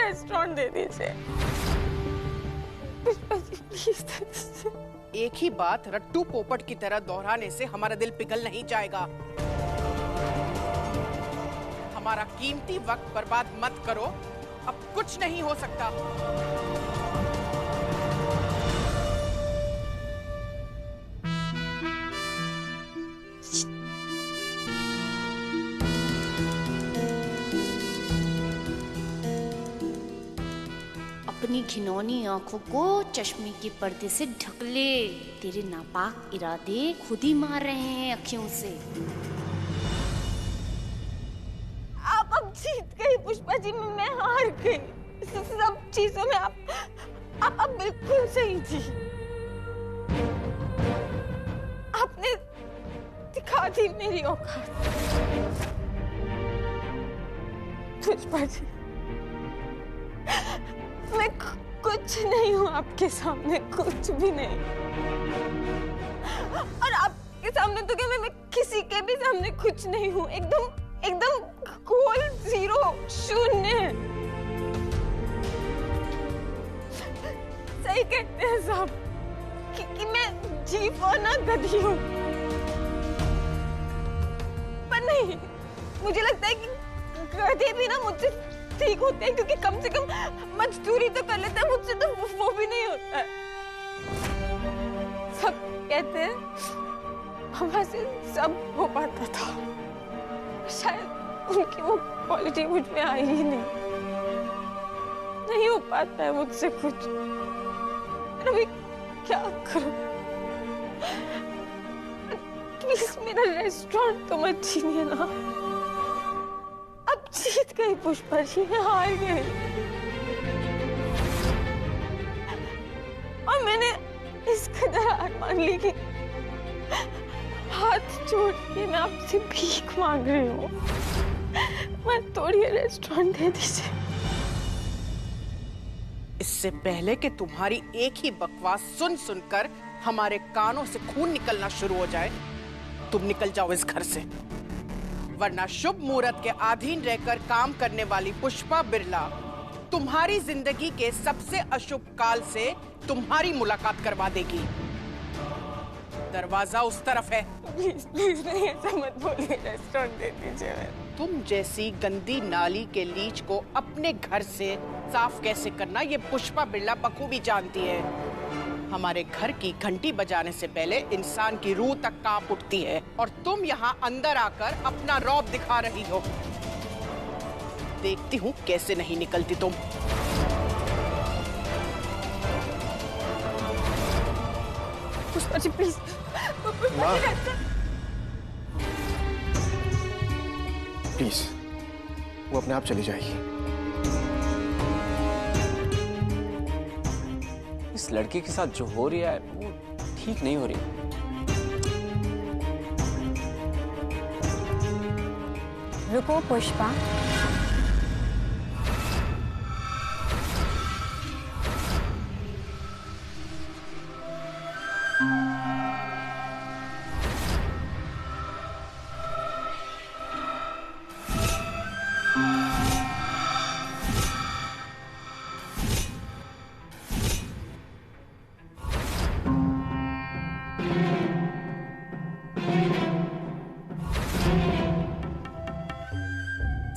Restaurant दे दीजिए Pushpa ji, please. एक ही बात रट्टू पोपट की तरह दोहराने से हमारा दिल पिघल नहीं जाएगा। हमारा कीमती वक्त बर्बाद मत करो, अब कुछ नहीं हो सकता। अपनी घिनौनी आंखों को चश्मे के पर्दे से ढक ले। तेरे नापाक इरादे खुद ही मार रहे हैं अखियों से। आप अब जीत गई पुष्पा जी, मैं हार गई। सब चीजों में आप अब बिल्कुल सही थी। आपने दिखा दी मेरी औकात। पुष्पा जी, मैं कुछ नहीं हूँ आपके सामने, कुछ भी नहीं। और आपके सामने तो क्या, मैं किसी के भी सामने कुछ नहीं हूँ। एकदम गोल, जीरो, शून्य। सही कहते हैं साहब कि मैं जीव और ना गधी हूँ। पर नहीं, मुझे लगता है कि गधे भी ना मुझसे ठीक होते हैं, क्योंकि कम से कम मजदूरी तो कर लेते हैं। मुझसे तो वो भी नहीं होता है। सब कहते हैं हमारे से सब हो पाता था, शायद उनकी वो क्वालिटी मुझ में आई ही नहीं हो पाता है मुझसे कुछ। अभी क्या करूं? प्लीज मेरा रेस्टोरेंट तो मत छीनिए ना। अब जीत गई पुष्पा जी, मैं हार गई। और मैंने इस कदर हार मान ली कि हाथ जोड़ के मैं आपसे भीख मांग रही हूँ। मत तोड़िए, रेस्टोरेंट दे दीजिए। इससे पहले कि तुम्हारी एक ही बकवास सुन सुनकर हमारे कानों से खून निकलना शुरू हो जाए, तुम निकल जाओ इस घर से। वरना शुभ मुहूर्त के अधीन रहकर काम करने वाली पुष्पा बिरला तुम्हारी जिंदगी के सबसे अशुभ काल से तुम्हारी मुलाकात करवा देगी। दरवाजा उस तरफ है। प्लीज प्लीज नहीं, ऐसा मत बोलिए। रेस्टोरेंट दे दीजिए। तुम जैसी गंदी नाली के लीच को अपने घर से साफ कैसे करना, ये पुष्पा बिरला बखूबी जानती है। हमारे घर की घंटी बजाने से पहले इंसान की रूह तक कांप उठती है, और तुम यहाँ अंदर आकर अपना रौब दिखा रही हो। देखती हूँ कैसे नहीं निकलती तुम। पुष्पा जी प्लीज। प्लीज, वो अपने आप चली जाएगी। इस लड़के के साथ जो हो रहा है वो ठीक नहीं हो रही। रुको पुष्पा,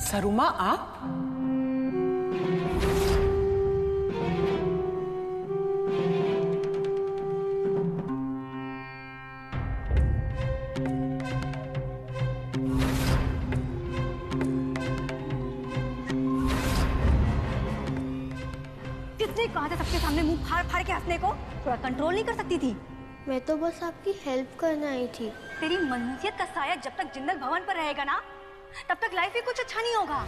सरुमा, आप? किसने कहा था सबके सामने मुंह फाड़ फाड़ के हंसने को? थोड़ा कंट्रोल नहीं कर सकती थी? मैं तो बस आपकी हेल्प करने आई थी। तेरी मनसियत का साया जब तक जिंदल भवन पर रहेगा ना, तब तक लाइफ में कुछ अच्छा नहीं होगा।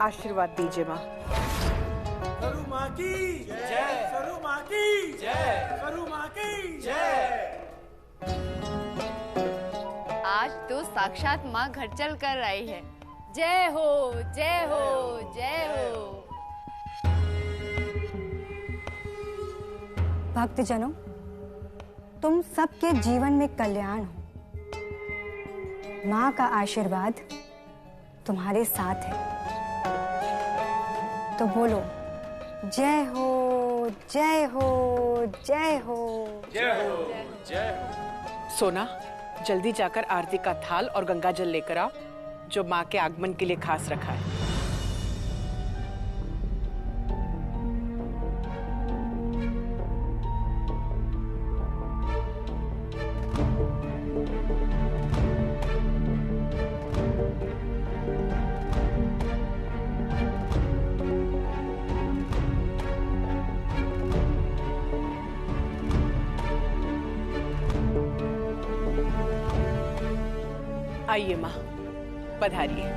आशीर्वाद दीजिए माँ। सरू माँ की जय, सरू माँ की जय, सरू माँ की जय। आज तो साक्षात माँ घर चल कर आई है। जय हो जय हो जय हो। भक्तजनों, तुम सबके जीवन में कल्याण हो। माँ का आशीर्वाद तुम्हारे साथ है, तो बोलो जय हो जय हो जय हो जय हो जय हो। सोना, जल्दी जाकर आरती का थाल और गंगा जल लेकर आओ, जो माँ के आगमन के लिए खास रखा है। आइए माँ, पधारिए।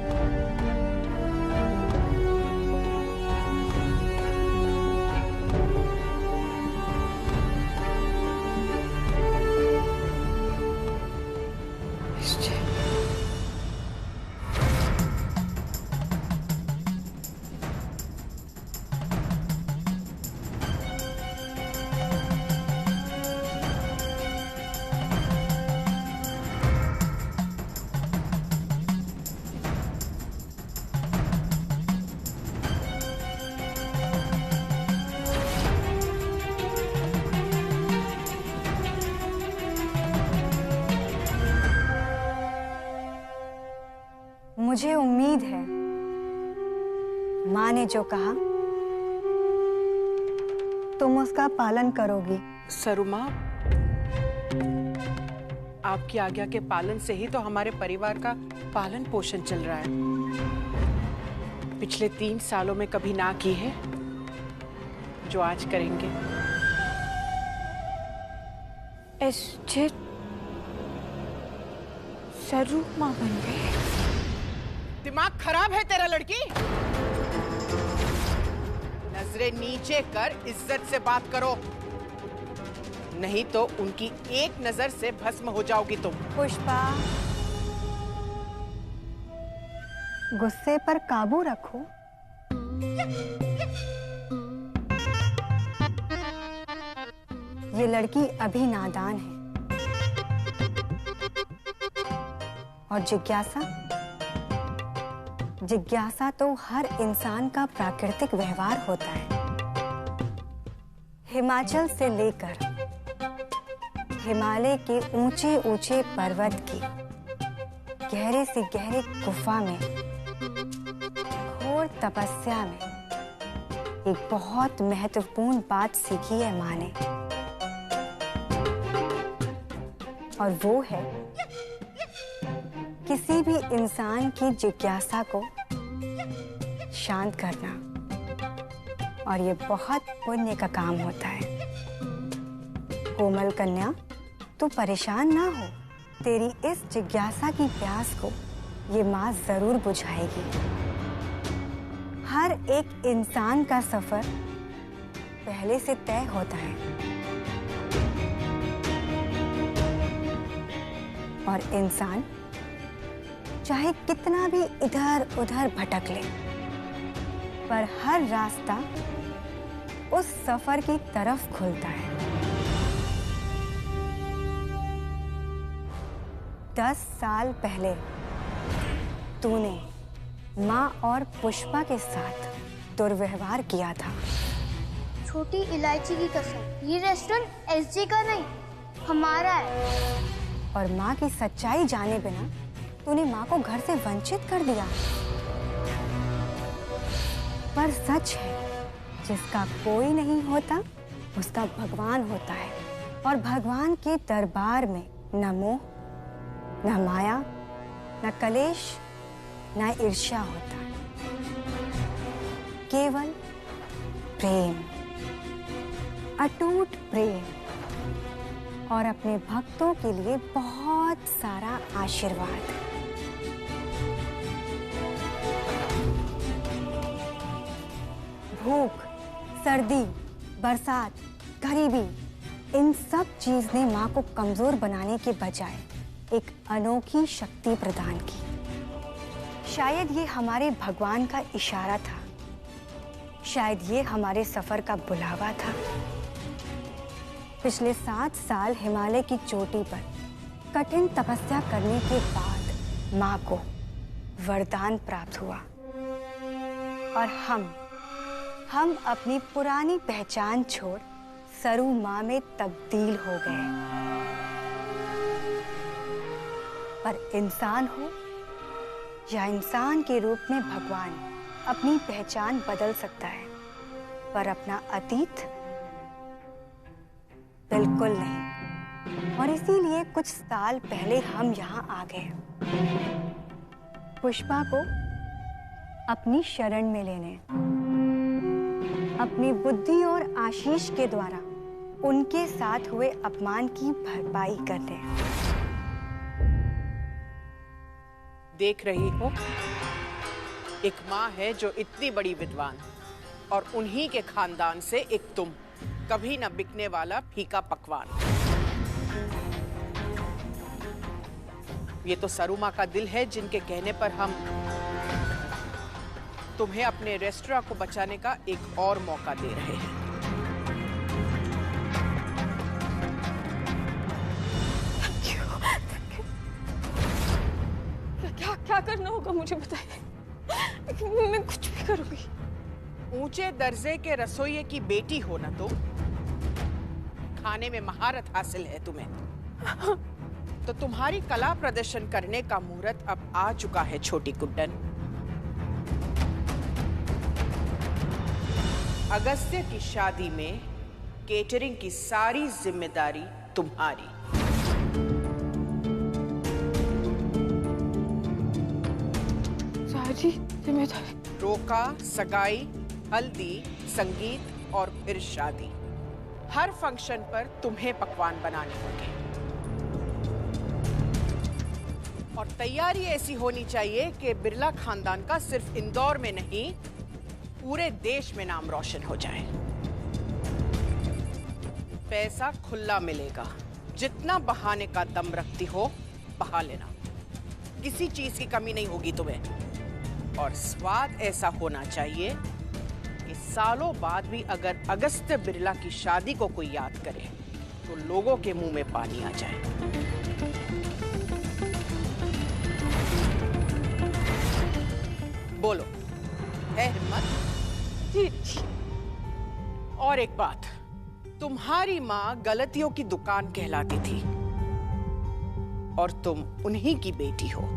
मुझे उम्मीद है माँ ने जो कहा तुम उसका पालन करोगी। सरू माँ, आपकी आज्ञा के पालन से ही तो हमारे परिवार का पालन पोषण चल रहा है। पिछले 3 सालों में कभी ना की है, जो आज करेंगे। एसजे सरू माँ बन गई। दिमाग खराब है तेरा लड़की। नजरें नीचे कर इज्जत से बात करो, नहीं तो उनकी एक नजर से भस्म हो जाओगी तुम। पुष्पा, गुस्से पर काबू रखो। ये लड़की अभी नादान है, और जिज्ञासा तो हर इंसान का प्राकृतिक व्यवहार होता है। हिमाचल से लेकर हिमालय के ऊंचे ऊंचे पर्वत की गहरे से गहरे गुफा में घोर तपस्या में एक बहुत महत्वपूर्ण बात सीखी है माँ ने, और वो है किसी भी इंसान की जिज्ञासा को शांत करना, और ये बहुत पुण्य का काम होता है। कोमल कन्या, तू परेशान ना हो, तेरी इस जिज्ञासा की प्यास को ये माँ जरूर बुझाएगी। हर एक इंसान का सफर पहले से तय होता है, और इंसान चाहे कितना भी इधर उधर भटक ले, पर हर रास्ता उस सफर की तरफ खुलता है। 10 साल पहले तूने माँ और पुष्पा के साथ दुर्व्यवहार किया था। छोटी इलायची की कसम, ये रेस्टोरेंट एसजे का नहीं, हमारा है। और माँ की सच्चाई जाने बिना तूने माँ को घर से वंचित कर दिया। पर सच है, जिसका कोई नहीं होता उसका भगवान होता है, और भगवान के दरबार में न मोह, न माया, न कलेश, न ईर्ष्या होता है। केवल प्रेम, अटूट प्रेम, और अपने भक्तों के लिए बहुत सारा आशीर्वाद। भूख, सर्दी, बरसात, गरीबी, इन सब चीज ने माँ को कमजोर बनाने के बजाय एक अनोखी शक्ति प्रदान की। शायद ये हमारे भगवान का इशारा था, शायद ये हमारे सफर का बुलावा था। पिछले 7 साल हिमालय की चोटी पर कठिन तपस्या करने के बाद माँ को वरदान प्राप्त हुआ और हम अपनी पुरानी पहचान छोड़ सरू माँ में तब्दील हो गए। पर इंसान हो या इंसान के रूप में भगवान अपनी पहचान बदल सकता है, पर अपना अतीत बिल्कुल नहीं। और इसीलिए कुछ साल पहले हम यहाँ आ गए, पुष्पा को अपनी शरण में लेने, अपनी बुद्धि और आशीष के द्वारा उनके साथ हुए अपमान की भरपाई करने। देख रही हो, एक माँ है जो इतनी बड़ी विद्वान और उन्हीं के खानदान से एक तुम, कभी न बिकने वाला फीका पकवान। ये तो सरू माँ का दिल है जिनके कहने पर हम तुम्हें अपने रेस्टोरेंट को बचाने का एक और मौका दे रहे हैं। क्या करना होगा मुझे बताइए, मैं कुछ भी करूंगी। ऊंचे दर्जे के रसोइये की बेटी हो ना तो खाने में महारत हासिल है तुम्हें, तो तुम्हारी कला प्रदर्शन करने का मुहूर्त अब आ चुका है छोटी गुड्डन। अगस्त्य की शादी में केटरिंग की सारी जिम्मेदारी तुम्हारी। सारी जिम्मेदारी? रोका, सगाई, हल्दी, संगीत और फिर शादी, हर फंक्शन पर तुम्हें पकवान बनाने होंगे। और तैयारी ऐसी होनी चाहिए कि बिरला खानदान का सिर्फ इंदौर में नहीं, पूरे देश में नाम रोशन हो जाए। पैसा खुला मिलेगा, जितना बहाने का दम रखती हो बहा लेना, किसी चीज की कमी नहीं होगी तुम्हें। और स्वाद ऐसा होना चाहिए कि सालों बाद भी अगर अगस्त्य बिरला की शादी को कोई याद करे तो लोगों के मुंह में पानी आ जाए। बोलो, है हिम्मत? जी। और एक बात, तुम्हारी माँ गलतियों की दुकान कहलाती थी और तुम उन्हीं की बेटी हो।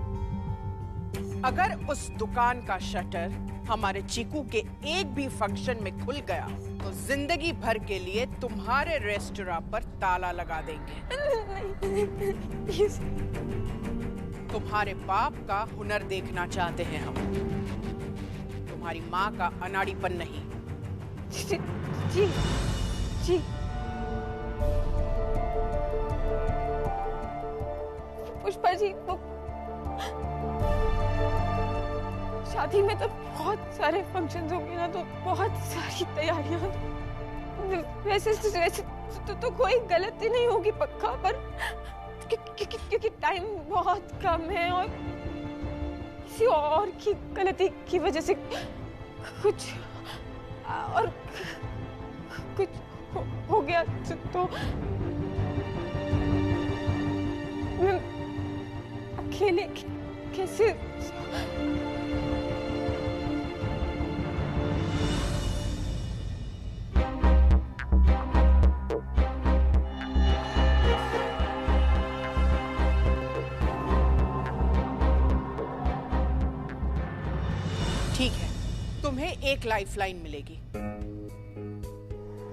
अगर उस दुकान का शटर हमारे चीकू के एक भी फंक्शन में खुल गया तो जिंदगी भर के लिए तुम्हारे रेस्टोरेंट पर ताला लगा देंगे। तुम्हारे बाप का हुनर देखना चाहते हैं हम, तुम्हारी माँ का अनाड़ीपन नहीं। जी। पुष्पा जी, शादी में तो बहुत सारे फंक्शंस होंगे ना, तो बहुत सारी तैयारियां। वैसे तो कोई गलती नहीं होगी पक्का, पर क्योंकि टाइम बहुत कम है और किसी और की गलती की वजह से कुछ हो गया तो मैं अकेले कैसे? ठीक है, तुम्हें एक लाइफलाइन मिलेगी।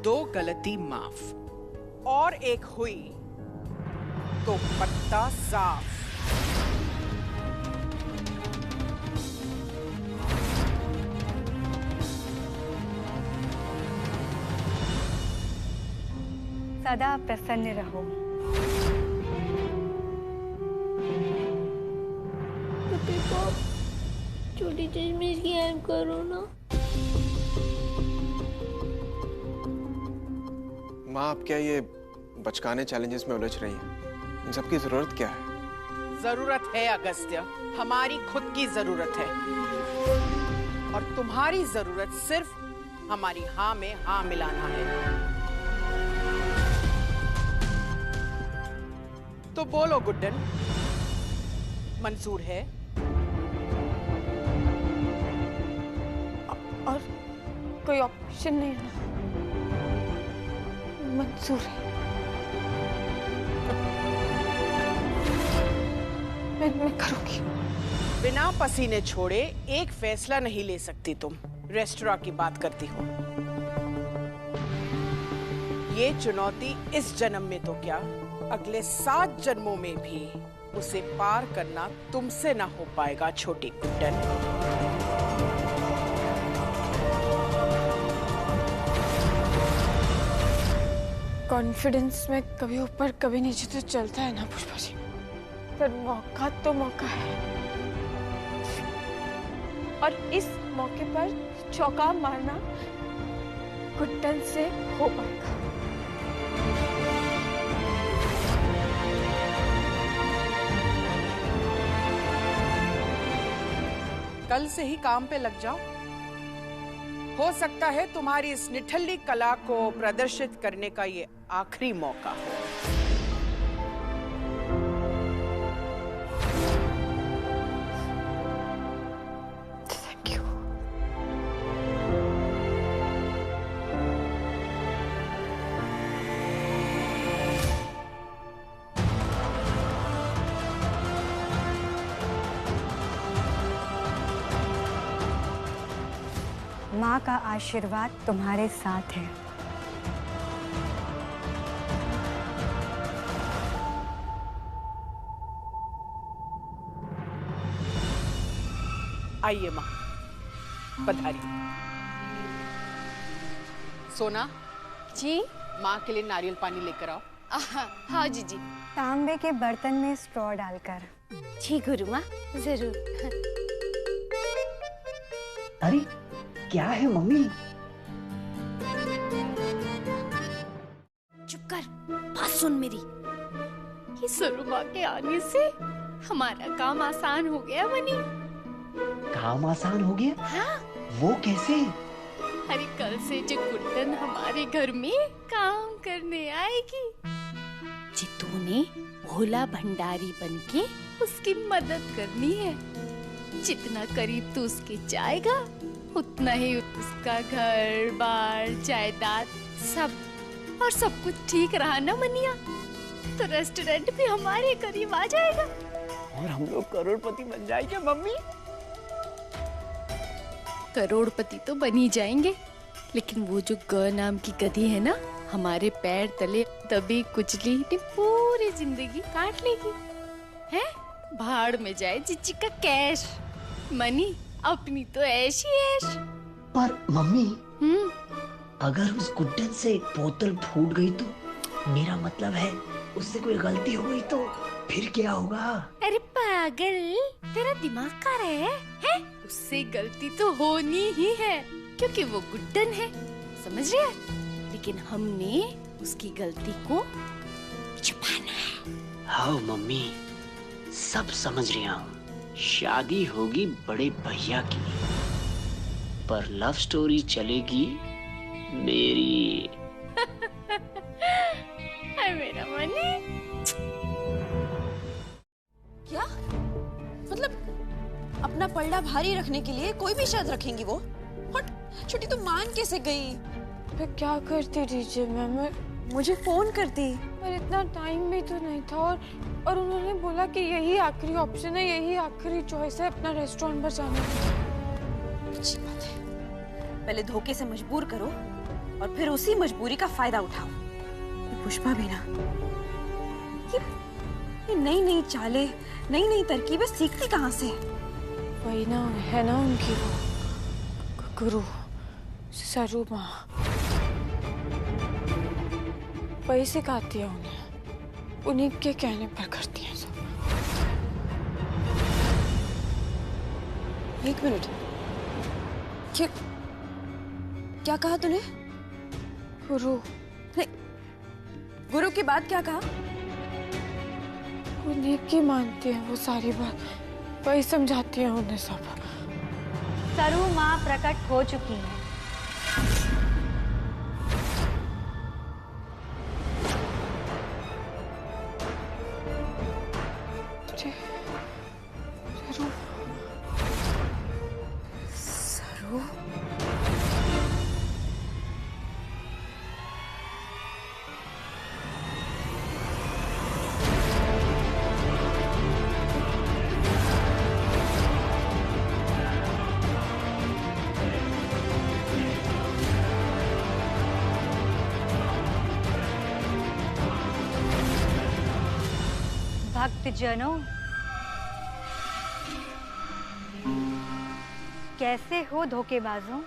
2 गलती माफ और एक हुई तो पत्ता साफ। सदा प्रसन्न रहो। छोटी चश्मे की हेल्प करो ना। माँ, आप क्या ये बचकाने चैलेंजेस में उलझ रही हैं? इन सबकी जरूरत क्या है? जरूरत है अगस्त्य, हमारी खुद की जरूरत है। और तुम्हारी जरूरत सिर्फ हमारी हाँ में हाँ मिलाना है। तो बोलो गुड्डन, मंजूर है? और कोई ऑप्शन नहीं है ना? मंजूर है। मैं करूंगी। बिना पसीने छोड़े एक फैसला नहीं ले सकती तुम। रेस्टोरेंट की बात करती हो। ये चुनौती इस जन्म में तो क्या, अगले 7 जन्मों में भी उसे पार करना तुमसे ना हो पाएगा छोटी गुड्डन। कॉन्फिडेंस में कभी ऊपर कभी नीचे तो चलता है ना पुष्पा जी, पर मौका तो मौका है, और इस मौके पर चौका मारना गुड्डन से हो पाएगा। कल से ही काम पे लग जाओ। हो सकता है तुम्हारी इस निठल्ली कला को प्रदर्शित करने का ये आखिरी मौका हो। Thank you. माँ का आशीर्वाद तुम्हारे साथ है। आइए माँ, पधारिए। सोना जी। माँ के लिए नारियल पानी लेकर आओ। हाँ जी। तांबे के बर्तन में स्ट्रॉ डालकर। जी गुरु माँ, जरूर। अरे क्या है मम्मी? चुप कर, बात सुन मेरी। ये सरू माँ के आने से हमारा काम आसान हो गया मनी। काम आसान हो गया? हाँ। वो कैसे? अरे कल से जो गुड्डन हमारे घर में काम करने आएगी, जितू ने भोला भंडारी बनके उसकी मदद करनी है। जितना करीब तू उसके जाएगा, उतना ही उसका घर बार जायदाद सब और सब कुछ ठीक रहा ना मनिया, तो रेस्टोरेंट भी हमारे करीब आ जाएगा और हम लोग करोड़पति बन जाएंगे मम्मी। करोड़पति तो बन ही जाएंगे, लेकिन वो जो ग नाम की गधी है ना, हमारे पैर तले दबी कुचली पूरी जिंदगी काट लेगी। है भाड़ में जाए जिज्जी का कैश। मनी अपनी तो ऐश ही ऐश। पर मम्मी, अगर उस गुड्डन से बोतल फूट गई तो, मेरा मतलब है उससे कोई गलती हो गई तो फिर क्या होगा? अरे पागल, तेरा दिमाग का है? उससे गलती तो होनी ही है, क्योंकि वो गुड्डन है, समझ रहे हैं? लेकिन हमने उसकी गलती को छुपाना है। हाँ मम्मी, सब समझ रहा हूँ। शादी होगी बड़े भैया की, पर लव स्टोरी चलेगी मेरी। मेरा मनी। क्या मतलब अपना पलड़ा भारी रखने के लिए कोई भी शर्त रखेंगी वो? और छोटी तो मान कैसे गई? मैं क्या करती डीजे मैम, मुझे फोन करती। पर इतना टाइम भी तो नहीं था, और उन्होंने बोला कि यही आखिरी ऑप्शन है, यही आखिरी चॉइस है अपना रेस्टोरेंट पर जाने की। अच्छी बात है, पहले धोखे से मजबूर करो और फिर उसी मजबूरी का फायदा उठाओ। ये पुष्पा भी ना, ये नई नई चालें, नई नई तरकीबें सीखती कहाँ से? वही ना है ना उनकी वो गुरु सरू माँ, वही सिखाती है उन्हें, उन्हीं के कहने पर करती है सब। एक मिनट, क्या कहा तूने? गुरु नहीं, गुरु की बात क्या कहा? वो नेकी मानती है, वो सारी बात वही समझाती है उन्हें सब। सरू माँ प्रकट हो चुकी है। सरू, भक्तजनों, कैसे हो धोखेबाजों?